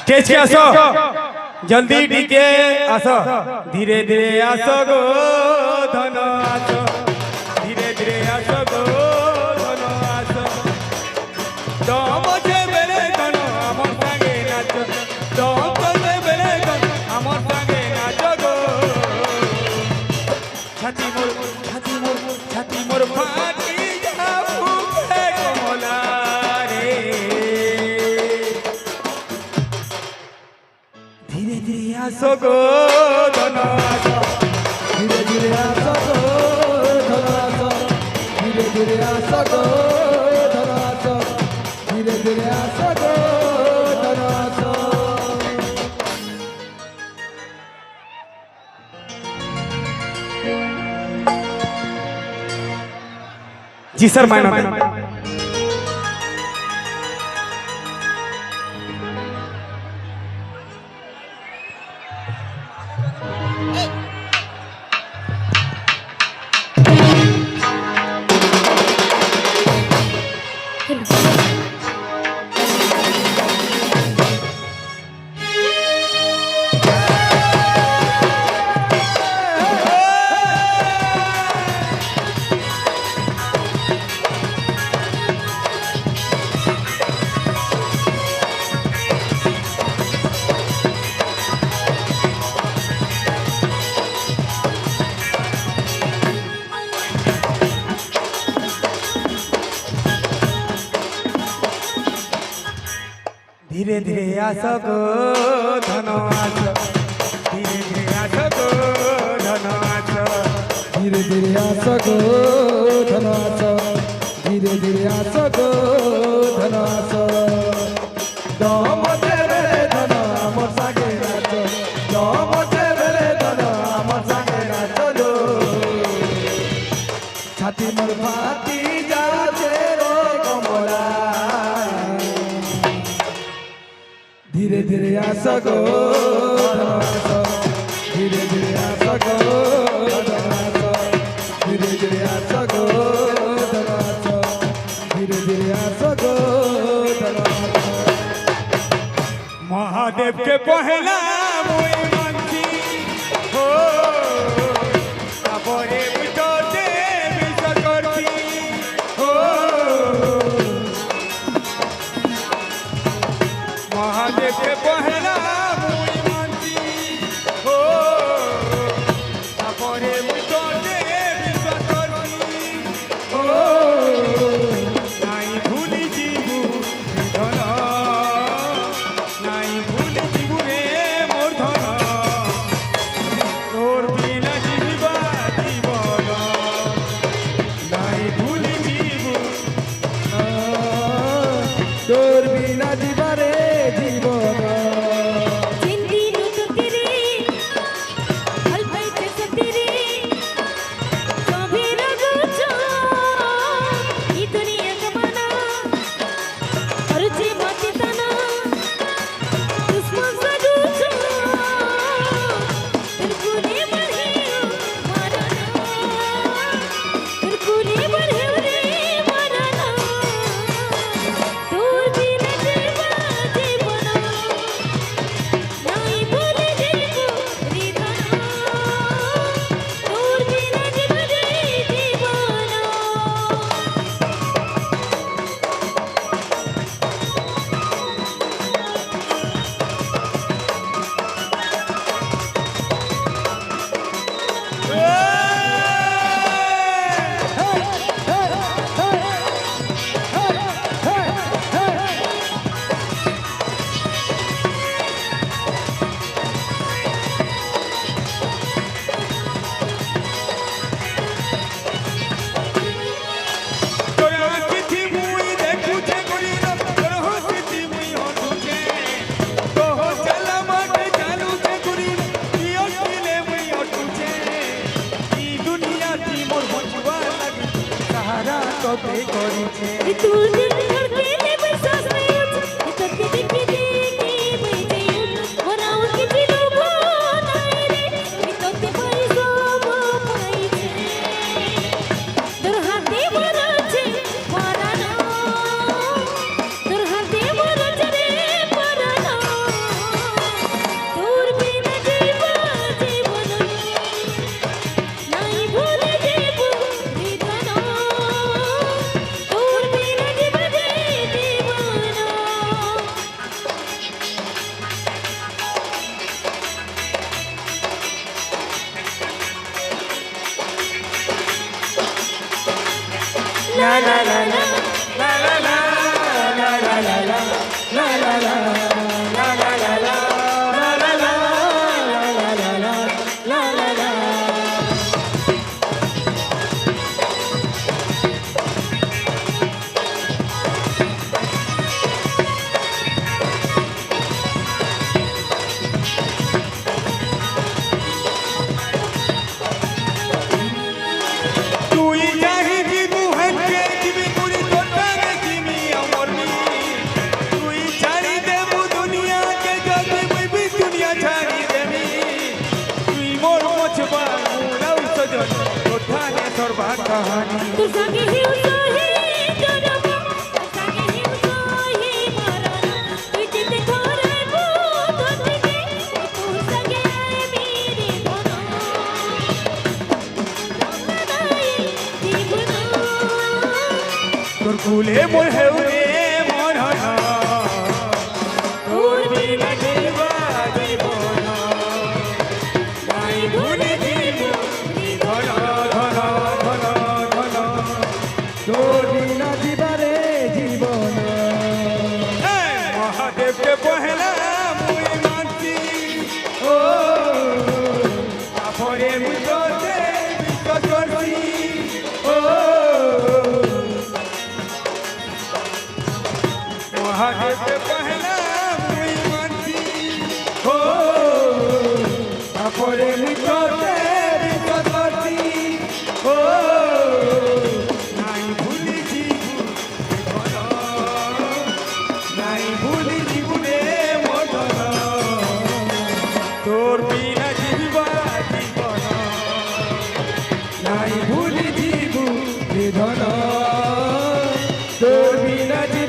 stage के आसो जल्दी डीके आसो धीरे धीरे आसो गो धन आसो धीरे धीरे आसो गो धन आसो दम जे बेले धन आमर संगे नाचो दम जे बेले धन आमर संगे नाचो गो छाती मोर फाटी जाऊ के कमला रे धीरे धीरे आसो गो धन आसो धीरे धीरे आसो गो धन आसो धीरे धीरे आसो गो धन आसो धीरे धीरे आसो गो धन आसो जी सर मायना धीरे धीरे आसो गो धन आसो धीरे धीरे आसो गो धन आसो धीरे धीरे आसो गो धन आसो धीरे धीरे आसो गो धन आसो दम तेरे धन आमर संगे नाचो दम तेरे धन आमर संगे नाचो जो छाती मोर फाटी जाचे रे कमला धीरे धीरे आसो गो धन आसो धीरे धीरे आसो गो धन आसो धीरे धीरे आसो गो धन आसो धीरे धीरे आसो गो धन आसो महादेव के पहला मोई मानसी हो तापरे बुझो देव सकरती हो महादेव के पहला मोई मानसी हो तापरे बुझो देव सकरती हो नाई भूली जीवु धन नाई भूली जीवु रे मोर धन तोर बिना जीवा जीवन नाई भूली जीवु তোর বিনা জীবনে জীবন তোকে করেছে ভুলে মোর হেউরে মরণ তোর বিনা জীবা জীবন নাই ভুলে জীব ধন ধন ধন ধন তোর বিনা জীবনে জীবন মহাদেবকে পহেলা মুই মানছি ও তারপরে মুই তোতে বিশ্বাস করছি ও মহাদেবকে পহেলা মুই মানছি ও তারপরে লিখতে বিশ্বাস করছি ও নাই ভুলি জীবন নাই ভুলি জীবনে মরণ তোর বিনা জীবা জীবন নাই ভুলি জীবু ধন তোর বিনা জীবন